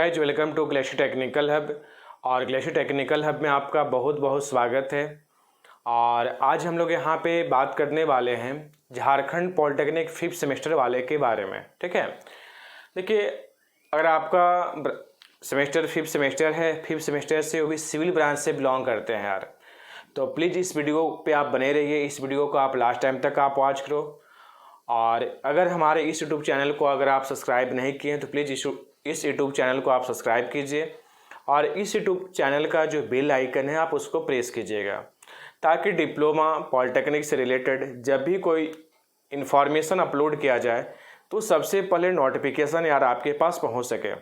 Guys, welcome to Glacier Technical Hub. और Glacier Technical Hub में आपका बहुत बहुत स्वागत है। और आज हम लोग यहाँ पे बात करने वाले हैं झारखंड पॉलिटेक्निक 5th सेमेस्टर वाले के बारे में। ठीक है, देखिए, अगर आपका सेमेस्टर 5th सेमेस्टर है, 5th सेमेस्टर से वो भी सिविल ब्रांच से बिलोंग करते हैं यार, तो प्लीज़ इस वीडियो पे आप बने रहिए। इस वीडियो को आप लास्ट टाइम तक आप वॉच करो। और अगर हमारे इस यूट्यूब चैनल को अगर आप सब्सक्राइब नहीं किए हैं तो प्लीज़ इस यूट्यूब चैनल को आप सब्सक्राइब कीजिए और इस यूट्यूब चैनल का जो बेल आइकन है आप उसको प्रेस कीजिएगा, ताकि डिप्लोमा पॉलिटेक्निक से रिलेटेड जब भी कोई इन्फॉर्मेशन अपलोड किया जाए तो सबसे पहले नोटिफिकेशन यार आपके पास पहुंच सके।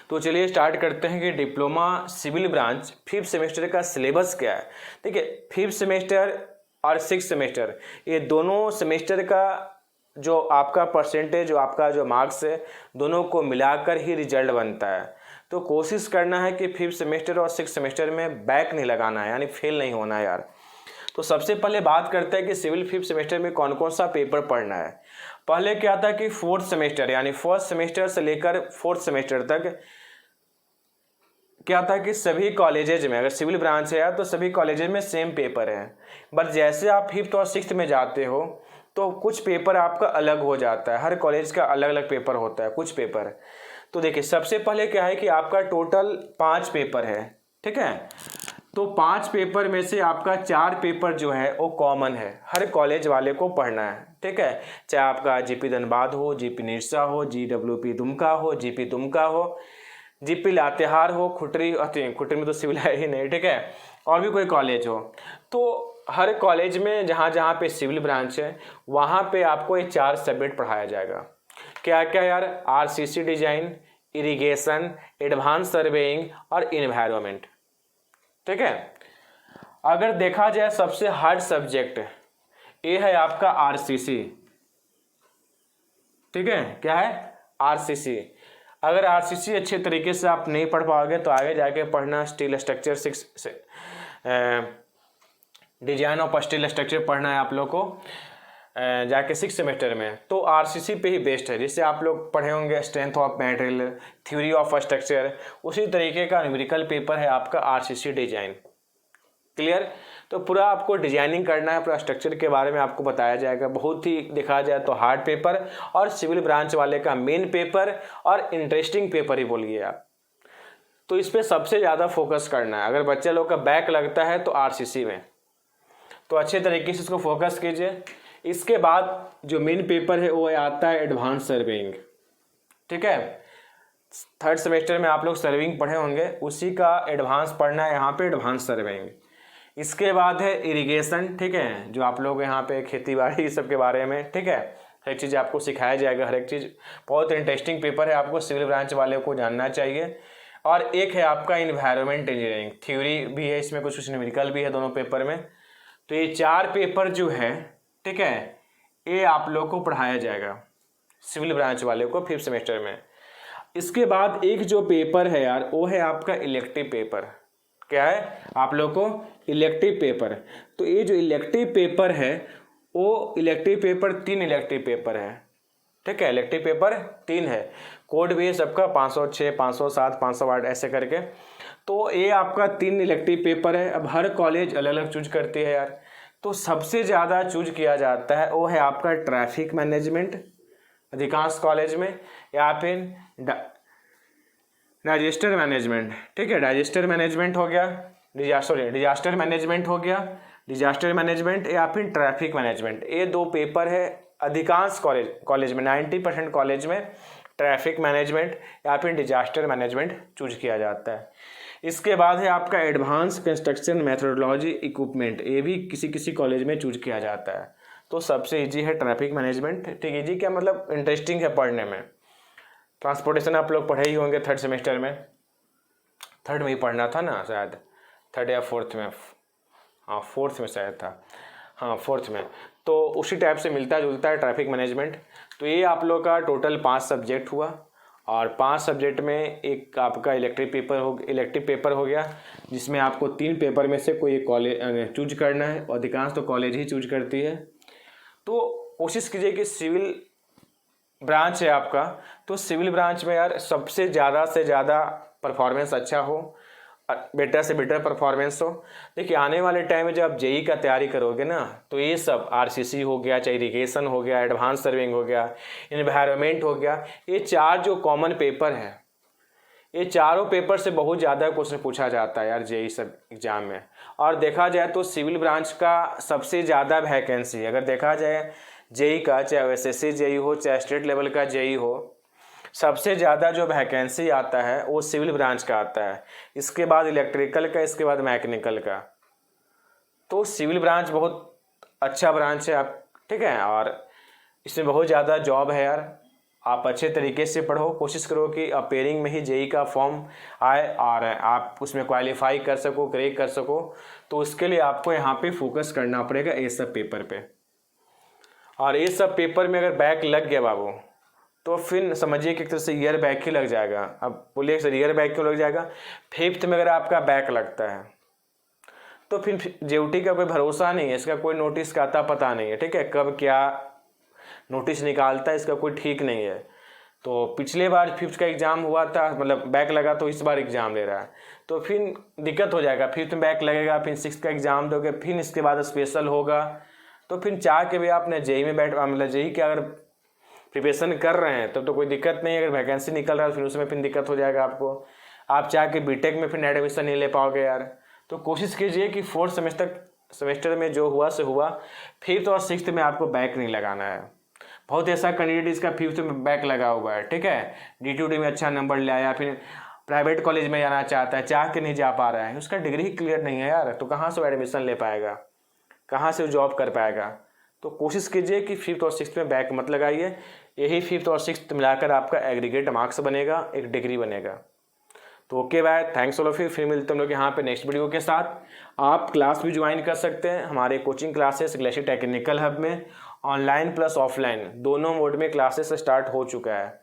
तो चलिए स्टार्ट करते हैं कि diploma civil branch 5th semester का सिलेबस क्या है। देखिए, 5th सेमेस्टर और 6th सेमेस्टर ये दोनों सेमेस्टर का जो आपका परसेंटेज, जो आपका जो मार्क्स है, दोनों को मिलाकर ही रिजल्ट बनता है। तो कोशिश करना है कि 5th सेमेस्टर और 6th सेमेस्टर में बैक नहीं लगाना है, यानी फेल नहीं होना है यार। तो सबसे पहले बात करते हैं कि सिविल 5th सेमेस्टर में कौन कौन सा पेपर पढ़ना है। पहले क्या था कि 4th सेमेस्टर यानी 1st सेमेस्टर से लेकर 4th सेमेस्टर तक क्या था कि सभी कॉलेजेज में, अगर सिविल ब्रांच है यार तो सभी कॉलेजेज में सेम पेपर है। बट जैसे आप 5th और 6th में जाते हो तो कुछ पेपर आपका अलग हो जाता है। हर कॉलेज का अलग अलग पेपर होता है, कुछ पेपर। तो देखिए, सबसे पहले क्या है कि आपका टोटल 5 पेपर है। ठीक है, तो 5 पेपर में से आपका 4 पेपर जो है वो कॉमन है, हर कॉलेज वाले को पढ़ना है। ठीक है, चाहे आपका जीपी धनबाद हो, जीपी निरसा हो, जीडब्ल्यूपी दुमका हो, जीपी दुमका हो, जीपी लातेहार हो, खुटरी में तो सिविल है ही नहीं। ठीक है, और भी कोई कॉलेज हो, तो हर कॉलेज में जहाँ जहाँ पे सिविल ब्रांच है वहाँ पे आपको ये 4 सब्जेक्ट पढ़ाया जाएगा। क्या क्या यार? RCC design, irrigation, advance surveying और इन्वायरमेंट। ठीक है, अगर देखा जाए सबसे हार्ड सब्जेक्ट ये है आपका आरसीसी। ठीक है, क्या है? आरसीसी। अगर आरसीसी अच्छे तरीके से आप नहीं पढ़ पाओगे तो आगे जाके पढ़ना स्टील स्ट्रक्चर 6 से डिजाइन ऑफ स्टील स्ट्रक्चर पढ़ना है आप लोग को जाके 6th सेमेस्टर में। तो आरसीसी पे ही बेस्ट है, जिससे आप लोग पढ़े होंगे strength of material, theory of structure, उसी तरीके का न्यूमेरिकल पेपर है आपका आरसीसी डिजाइन। क्लियर? तो पूरा आपको डिजाइनिंग करना है, पूरा स्ट्रक्चर के बारे में आपको बताया जाएगा। बहुत ही देखा जाए तो हार्ड पेपर और सिविल ब्रांच वाले का मेन पेपर और इंटरेस्टिंग पेपर ही बोलिए आप। तो इस पर सबसे ज़्यादा फोकस करना है। अगर बच्चे लोग का बैक लगता है तो आरसीसी में, तो अच्छे तरीके से इसको फोकस कीजिए। इसके बाद जो मेन पेपर है वो आता है एडवांस सर्वेइंग। ठीक है, 3rd सेमेस्टर में आप लोग सर्वेइंग पढ़े होंगे, उसी का एडवांस पढ़ना है यहाँ पे, एडवांस सर्वेइंग। इसके बाद है इरिगेशन। ठीक है, जो आप लोग यहाँ पे खेती बाड़ी सब के बारे में, ठीक है, हर एक चीज़ आपको सिखाया जाएगा। हर एक चीज़ बहुत इंटरेस्टिंग पेपर है, आपको सिविल ब्रांच वाले को जानना चाहिए। और एक है आपका इन्वायरमेंट इंजीनियरिंग, थ्योरी भी है इसमें, कुछ न्यूमेरिकल भी है दोनों पेपर में। तो ये 4 पेपर जो है, ठीक है, ये आप लोग को पढ़ाया जाएगा सिविल ब्रांच वाले को 5th सेमेस्टर में। इसके बाद एक जो पेपर है यार वो है आपका इलेक्टिव पेपर। क्या है? आप लोग को इलेक्टिव पेपर। तो ये जो इलेक्टिव पेपर है वो इलेक्टिव पेपर 3 इलेक्टिव पेपर है। ठीक है, इलेक्टिव पेपर 3 है। कोड भी है सबका 506, 507, 508 ऐसे करके। तो ये आपका 3 इलेक्टिव पेपर है। अब हर कॉलेज अलग अलग चूज करती है यार, तो सबसे ज़्यादा चूज किया जाता है वो है आपका ट्रैफिक मैनेजमेंट अधिकांश कॉलेज में, या फिर डिजास्टर मैनेजमेंट। ठीक है, डिजास्टर मैनेजमेंट हो गया, डिजास्टर मैनेजमेंट हो गया, डिजास्टर मैनेजमेंट या फिर ट्रैफिक मैनेजमेंट। ये 2 पेपर है अधिकांश कॉलेज में, 90% कॉलेज में ट्रैफिक मैनेजमेंट या फिर डिजास्टर मैनेजमेंट चूज किया जाता है। इसके बाद है आपका एडवांस कंस्ट्रक्शन मेथोडोलॉजी इक्विपमेंट, ये भी किसी किसी कॉलेज में चूज किया जाता है। तो सबसे इजी है ट्रैफिक मैनेजमेंट। ठीक है, इजी क्या मतलब इंटरेस्टिंग है पढ़ने में। ट्रांसपोर्टेशन आप लोग पढ़े ही होंगे 3rd सेमेस्टर में, 3rd में ही पढ़ना था ना शायद, 3rd या 4th में। हाँ, 4th में शायद था, हाँ 4th में। तो उसी टाइप से मिलता जुलता है ट्रैफिक मैनेजमेंट। तो ये आप लोग का टोटल 5 सब्जेक्ट हुआ, और 5 सब्जेक्ट में एक आपका इलेक्टिव पेपर हो गया, जिसमें आपको 3 पेपर में से कोई एक कॉलेज चूज करना है। अधिकांश तो कॉलेज ही चूज करती है। तो कोशिश कीजिए कि सिविल ब्रांच है आपका, तो सिविल ब्रांच में यार सबसे ज़्यादा से ज़्यादा परफॉर्मेंस अच्छा हो, बेटर से बेटर परफॉर्मेंस हो। देखिए आने वाले टाइम में जब आप जेई का तैयारी करोगे ना, तो ये सब आरसीसी हो गया, चाहे इरिगेशन हो गया, एडवांस सर्विंग हो गया, इन्वायरमेंट हो गया, ये 4 जो कॉमन पेपर है, ये चारों पेपर से बहुत ज़्यादा क्वेश्चन पूछा जाता है यार जेई सब एग्जाम में। और देखा जाए तो सिविल ब्रांच का सबसे ज़्यादा वैकेंसी, अगर देखा जाए जेई का, चाहे एसएससी जेई हो, चाहे स्टेट लेवल का जेई हो, सबसे ज़्यादा जो वैकेंसी आता है वो सिविल ब्रांच का आता है। इसके बाद इलेक्ट्रिकल का, इसके बाद मैकेनिकल का। तो सिविल ब्रांच बहुत अच्छा ब्रांच है आप, ठीक है, और इसमें बहुत ज़्यादा जॉब है यार। आप अच्छे तरीके से पढ़ो, कोशिश करो कि अपेयरिंग में ही जेई का फॉर्म आए और आप उसमें क्वालिफाई कर सको, क्रैक कर सको। तो उसके लिए आपको यहाँ पे फोकस करना पड़ेगा ये सब पेपर पे। और ये सब पेपर में अगर बैक लग गया बाबू, तो फिर समझिए कि एक तरह से ईयर बैक ही लग जाएगा। अब बोलिए सर ईयर बैक क्यों लग जाएगा? 5th में अगर आपका बैक लगता है तो फिर जेयूटी का कोई भरोसा नहीं है, इसका कोई नोटिस का आता पता नहीं है, ठीक है, कब क्या नोटिस निकालता है इसका कोई ठीक नहीं है। तो पिछले बार 5th का एग्ज़ाम हुआ था, मतलब बैक लगा, तो इस बार एग्ज़ाम ले रहा है, तो फिर दिक्कत हो जाएगा। 5th में बैक लगेगा, फिर 6th का एग्ज़ाम दोगे, फिर इसके बाद स्पेशल होगा, तो फिर चाह के भी आपने जेई में मतलब जेई के अगर प्रिपरेशन कर रहे हैं तब तो कोई दिक्कत नहीं है। अगर वैकेंसी निकल रहा है फिर उसमें फिर दिक्कत हो जाएगा आपको, आप चाह के बीटेक में फिर एडमिशन नहीं ले पाओगे यार। तो कोशिश कीजिए कि 4th सेमेस्टर में जो हुआ से हुआ, 5th और 6th में आपको बैक नहीं लगाना है। बहुत ऐसा कैंडिडेट इसका 5th में बैक लगा हुआ है, ठीक है, D2D में अच्छा नंबर ले आया, फिर प्राइवेट कॉलेज में जाना चाहता है, चाह के नहीं जा पा रहा है, उसका डिग्री ही क्लियर नहीं है यार, तो कहाँ से वो एडमिशन ले पाएगा, कहाँ से वो जॉब कर पाएगा। तो कोशिश कीजिए कि 5th और 6th में बैक मत लगाइए, यही 5th और 6th मिलाकर आपका एग्रीगेट मार्क्स बनेगा, एक डिग्री बनेगा। तो okay bye, thanks all of you. फिर मिलते हैं हम लोग यहाँ पे नेक्स्ट वीडियो के साथ। आप क्लास भी ज्वाइन कर सकते हैं, हमारे coaching classes glacier Technical Hub में ऑनलाइन प्लस ऑफलाइन दोनों मोड में क्लासेस स्टार्ट हो चुका है।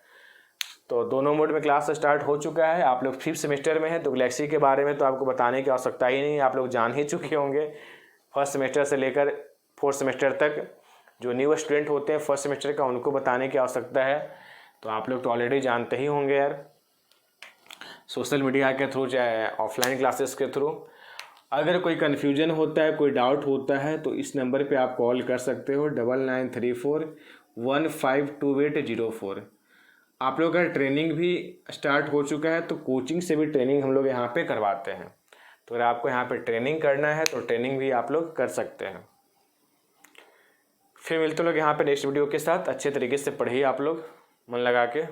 तो दोनों मोड में क्लास स्टार्ट हो चुका है। आप लोग 5th सेमेस्टर में हैं तो गैलेक्सी के बारे में तो आपको बताने की आवश्यकता ही नहीं है, आप लोग जान ही चुके होंगे। 1st सेमेस्टर से लेकर 4th सेमेस्टर तक जो न्यू स्टूडेंट होते हैं 1st सेमेस्टर का, उनको बताने की आवश्यकता है। तो आप लोग तो ऑलरेडी जानते ही होंगे यार, सोशल मीडिया के थ्रू चाहे ऑफलाइन क्लासेस के थ्रू। अगर कोई कन्फ्यूजन होता है, कोई डाउट होता है, तो इस नंबर पे आप कॉल कर सकते हो 9934152804। आप लोग का ट्रेनिंग भी स्टार्ट हो चुका है, तो कोचिंग से भी ट्रेनिंग हम लोग यहाँ पे करवाते हैं। तो अगर आपको यहाँ पे ट्रेनिंग करना है तो ट्रेनिंग भी आप लोग कर सकते हैं। फिर मिलते लोग यहाँ पे नेक्स्ट वीडियो के साथ। अच्छे तरीके से पढ़िए आप लोग, मन लगा के।